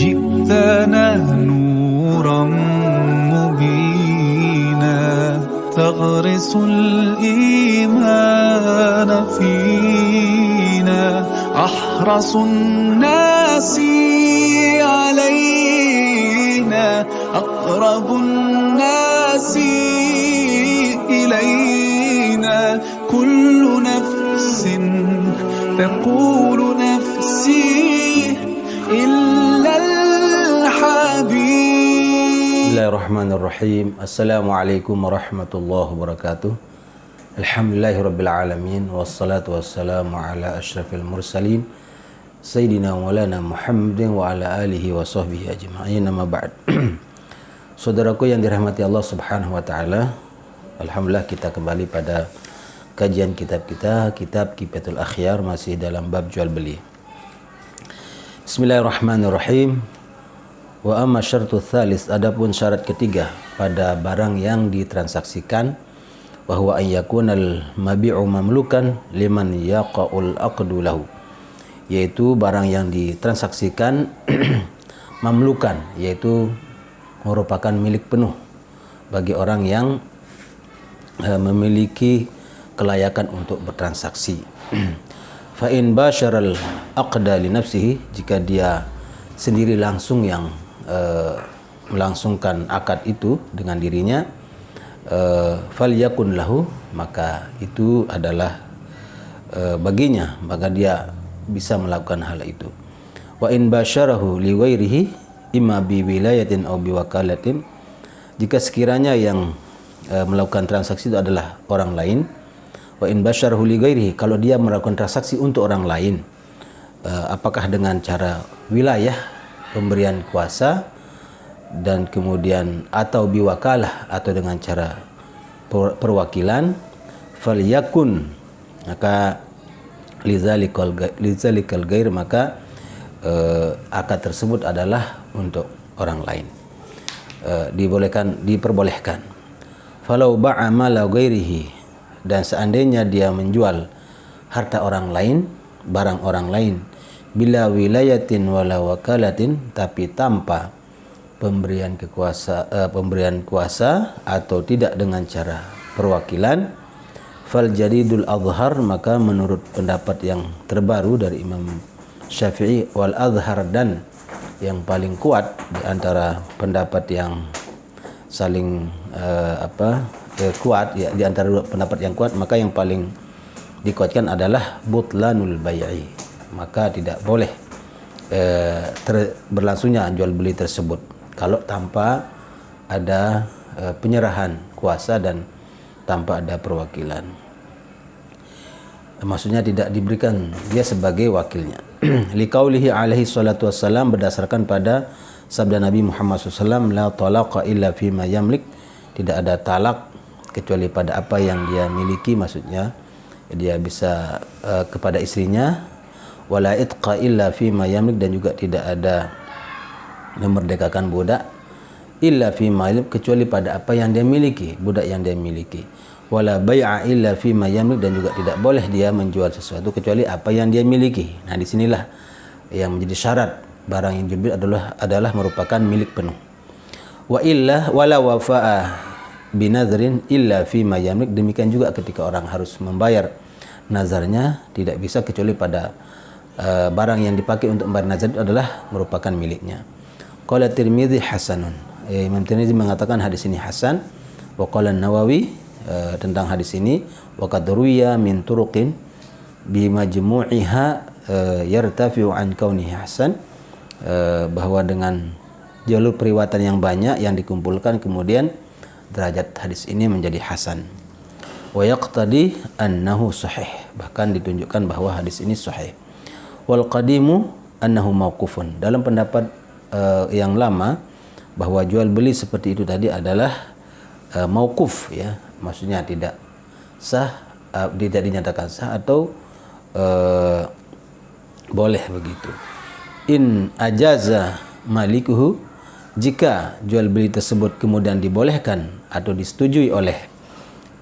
جئتنا نورا مبينا تغرس الإيمان فينا أحرص الناس علينا أقرب الناس إلينا كل نفس تقول نفسي إلا الحبيب. Bismillahirrahmanirrahim. Assalamualaikum warahmatullahi wabarakatuh. Alhamdulillahirrabbilalamin. Wassalatu wassalamu ala ashrafil mursalin Sayyidina Maulana Muhammadin wa ala alihi wa sahbihi ajma'in, amma ba'd. Saudaraku yang dirahmati Allah subhanahu wa ta'ala, alhamdulillah kita kembali pada kajian kitab kita, kitab Kifayatul Akhyar, masih dalam bab jual beli. Bismillahirrahmanirrahim. Wa amma syartu tsalis, adapun syarat ketiga pada barang yang ditransaksikan, wa huwa an yakunal mabi'u mamlukan liman yaqa'ul aqdu lahu, yaitu barang yang ditransaksikan mamlukan, yaitu merupakan milik penuh bagi orang yang memiliki kelayakan untuk bertransaksi. Fa in basyaral aqda li nafsihi, jika dia sendiri langsung yang melangsungkan akad itu dengan dirinya, falyakun lahu, maka itu adalah baginya, maka dia bisa melakukan hal itu. Wa in basyarahu li ghairihi imma bi wilayatin aw bi wakalatin, jika sekiranya yang melakukan transaksi itu adalah orang lain. Wa in basyarahu li ghairihi, kalau dia melakukan transaksi untuk orang lain, apakah dengan cara wilayah, pemberian kuasa, dan kemudian atau biwakalah, atau dengan cara perwakilan, falyakun, maka lizalikal ghair, maka akad tersebut adalah untuk orang lain, diperbolehkan. Falau ba'a mala ghairihi, dan seandainya dia menjual harta orang lain, barang orang lain, bila wilayatin wala wakalatin, tapi tanpa pemberian kuasa atau tidak dengan cara perwakilan, fal jadidul azhar, maka menurut pendapat yang terbaru dari Imam Syafi'i, wal azhar, dan yang paling kuat di antara pendapat yang saling kuat, ya, di antara dua pendapat yang kuat, maka yang paling dikuatkan adalah butlanul bai'i, maka tidak boleh berlangsungnya jual beli tersebut kalau tanpa ada penyerahan kuasa dan tanpa ada perwakilan. Maksudnya tidak diberikan dia sebagai wakilnya. Liqaulihi alaihi salatu wassalam, berdasarkan pada sabda Nabi Muhammad SAW, la talaqa illa fima yamlik, tidak ada talak kecuali pada apa yang dia miliki, maksudnya dia bisa kepada istrinya. Wala itqa illa fima yamlik, dan juga tidak ada memerdekakan budak illa fima yamlik, kecuali pada apa yang dia miliki, budak yang dia miliki. Wala bai'a illa fima yamlik, dan juga tidak boleh dia menjual sesuatu kecuali apa yang dia miliki. Nah, disinilah yang menjadi syarat barang yang jual adalah merupakan milik penuh. Wa illa wala wafa'a binadrin illa fima yamlik, demikian juga ketika orang harus membayar nazarnya, tidak bisa kecuali pada barang yang dipakai untuk membayar nazar itu adalah merupakan miliknya. Qala Tirmidzi hasanun, Imam Tirmidzi mengatakan hadis ini hasan. Wa qala Nawawi tentang hadis ini, wa qad ruwiya min turuqin bi majmu'iha yartafi'u an kaunihi hasan, bahwa dengan jalur periwayatan yang banyak yang dikumpulkan, kemudian derajat hadis ini menjadi hasan. Wa yaqtadi annahu sahih, bahkan ditunjukkan bahwa hadis ini sahih. Wal qadimu annahu mauqufun, dalam pendapat yang lama bahwa jual beli seperti itu tadi adalah mauquf, ya, maksudnya tidak sah, tidak dinyatakan sah atau boleh begitu. In ajaza malikuhu, jika jual beli tersebut kemudian dibolehkan atau disetujui oleh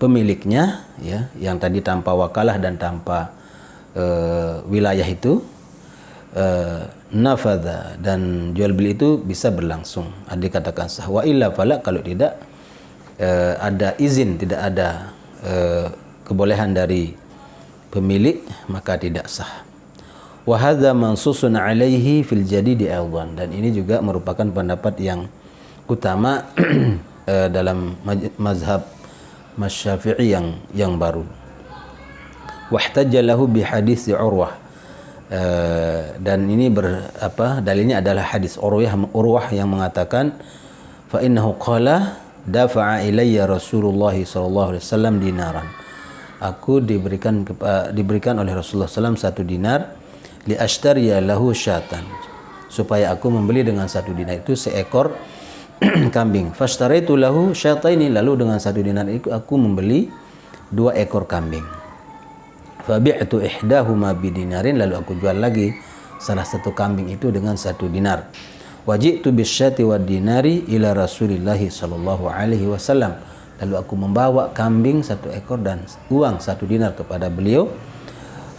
pemiliknya, ya, yang tadi tanpa wakalah dan tanpa wilayah itu, nafadha, dan jual beli itu bisa berlangsung, dikatakan sah. Wa illa fala, kalau tidak ada izin, tidak ada kebolehan dari pemilik, maka tidak sah. Wa hadza mansusun alaihi fil jadidi aidan, dan ini juga merupakan pendapat yang utama dalam mazhab Syafi'i yang baru. Wahtajja lahu bi hadis Urwah, dan ini dalilnya adalah hadis Urwah yang mengatakan, fa innahu qala dafa'a ilayya Rasulullah sallallahu alaihi wasallam dinaran, aku diberikan oleh Rasulullah SAW 1 dinar, li ashtariya lahu syatan, supaya aku membeli dengan 1 dinar itu seekor kambing. Fashtaraitu lahu syataini, lalu dengan 1 dinar itu aku membeli 2 ekor kambing. Fabi'tu ihdahuma bidinarin, lalu aku jual lagi salah 1 kambing itu dengan 1 dinar. Waji'tu bisyati wad dinari ila Rasulillah sallallahu alaihi wasallam, lalu aku membawa kambing 1 ekor dan uang 1 dinar kepada beliau.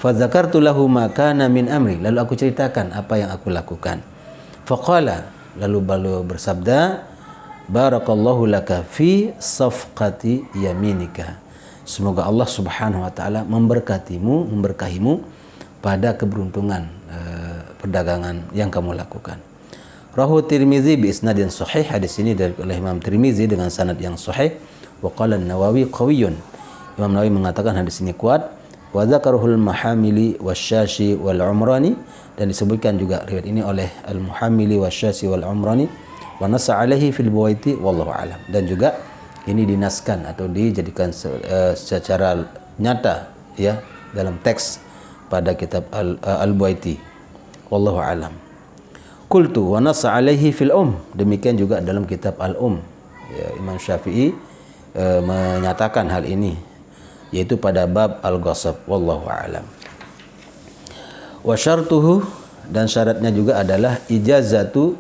Fadzakartu lahu ma kana min amri, lalu aku ceritakan apa yang aku lakukan. Faqala, lalu beliau bersabda, barakallahu laka fi safqati yaminika, semoga Allah Subhanahu wa taala memberkahimu pada keberuntungan perdagangan yang kamu lakukan. Rahu Tirmizi bi isnadin sahih, hadis ini dari oleh Imam Tirmizi dengan sanad yang sahih. Wa qala an-Nawawi qawiyyun, Imam Nawawi mengatakan hadis ini kuat. Wa dzakaruhul Muhammili wasyashi wal Umrani, dan disebutkan juga riwayat ini oleh al-Muhammili wasyashi wal Umrani. Wa nassa alaihi fil Buwaiti wallahu alam, dan juga ini dinaskan atau dijadikan secara nyata ya dalam teks pada kitab al-Buwaiti wallahu alam. Qultu wa nassa alaihi fil demikian juga dalam kitab al-Um ya, Imam Syafi'i menyatakan hal ini, yaitu pada bab al-ghasab wallahu alam. Wa syartuhu, dan syaratnya juga adalah ijazatu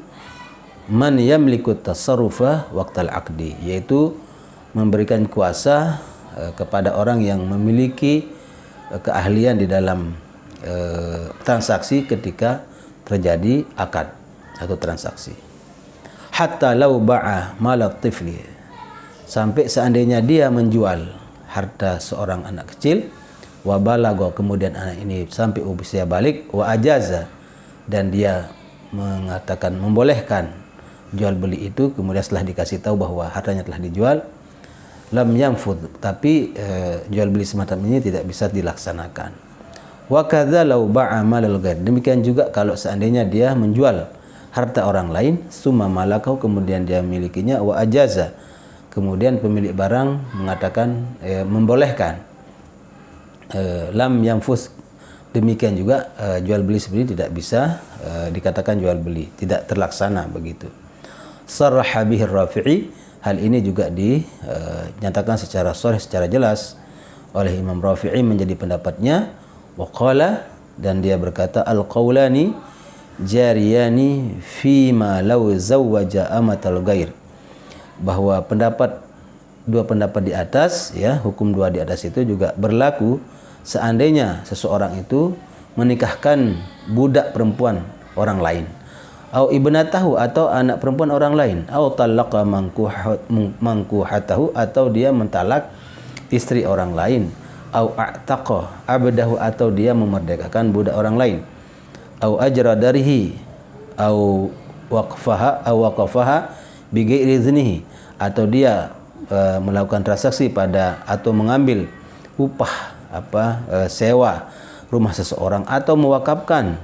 man yamliku tasarrufa waqtal aqdi, yaitu memberikan kuasa kepada orang yang memiliki keahlian di dalam transaksi ketika terjadi akad atau transaksi. Hatta lau ba'a malat tifli, sampai seandainya dia menjual harta seorang anak kecil, wa balagha, kemudian anak ini sampai usia balik, wa ajaza, dan dia mengatakan membolehkan jual beli itu, kemudian setelah dikasih tahu bahwa hartanya telah dijual, lam yanfud, tapi jual beli semacam ini tidak bisa dilaksanakan. Wa kadza law ba'a malal ghair, demikian juga kalau seandainya dia menjual harta orang lain, summa malakau, kemudian dia memilikinya, wa ajaza, kemudian pemilik barang mengatakan membolehkan, lam yanfus, demikian juga jual beli seperti ini tidak bisa dikatakan jual beli, tidak terlaksana begitu. Sarraha bihi Rafi'i, hal ini juga dinyatakan secara sharih, secara jelas oleh Imam Rafi'i menjadi pendapatnya. Wa qala, dan dia berkata, al-qaulani jariyani fima law zawwaja amatal ghair, bahwa dua pendapat di atas ya, hukum 2 di atas itu juga berlaku seandainya seseorang itu menikahkan budak perempuan orang lain, au ibnatahu, atau anak perempuan orang lain, au talaqa mangkuhatahu, atau dia mentalak istri orang lain, au a'taqa abdahu, atau dia memerdekakan budak orang lain, au ajra darihi au waqafaha bi ghairi iznihi, atau dia melakukan transaksi pada atau mengambil upah sewa rumah seseorang, atau mewakafkan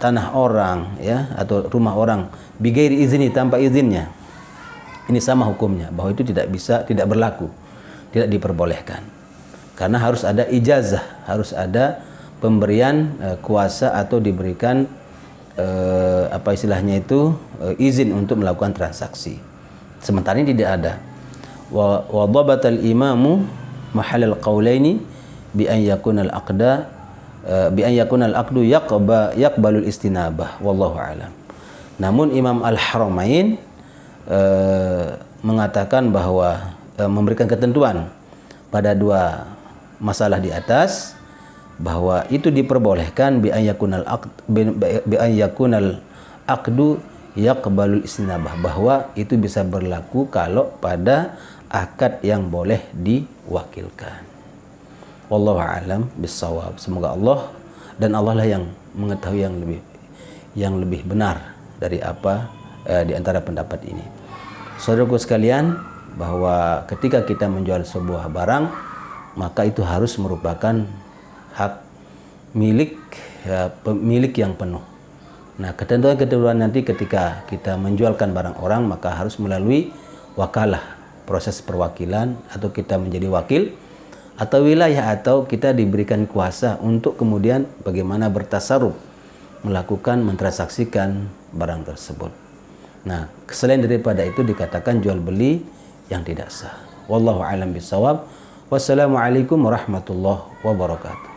tanah orang ya, atau rumah orang bi ghairi izni, tanpa izinnya. Ini sama hukumnya, bahwa itu tidak bisa, tidak berlaku, tidak diperbolehkan, karena harus ada ijazah, harus ada pemberian kuasa atau diberikan istilahnya itu izin untuk melakukan transaksi. Sementara ini tidak ada. Wa dhabatal imamu mahallal qaulaini bi an yakuna al-aqdu yaqbalul istinabah wallahu alam. Namun Imam Al-Haramain mengatakan bahwa memberikan ketentuan pada 2 masalah di atas, bahwa itu diperbolehkan bi ayakunal aqdu yaqbalul istinabah, bahwa itu bisa berlaku kalau pada akad yang boleh diwakilkan. Wallahu a'lam bissawab. Semoga Allah dan Allah lah yang mengetahui yang lebih benar dari apa di antara pendapat ini. Saudaraku sekalian, bahwa ketika kita menjual sebuah barang, maka itu harus merupakan hak milik pemilik yang penuh. Nah, ketentuan nanti ketika kita menjualkan barang orang, maka harus melalui wakalah, proses perwakilan, atau kita menjadi wakil, atau wilayah, atau kita diberikan kuasa untuk kemudian bagaimana bertasarruf, melakukan mentransaksikan barang tersebut. Nah, selain daripada itu dikatakan jual beli yang tidak sah. Wallahu a'lam bishawab. Wassalamualaikum warahmatullahi wabarakatuh.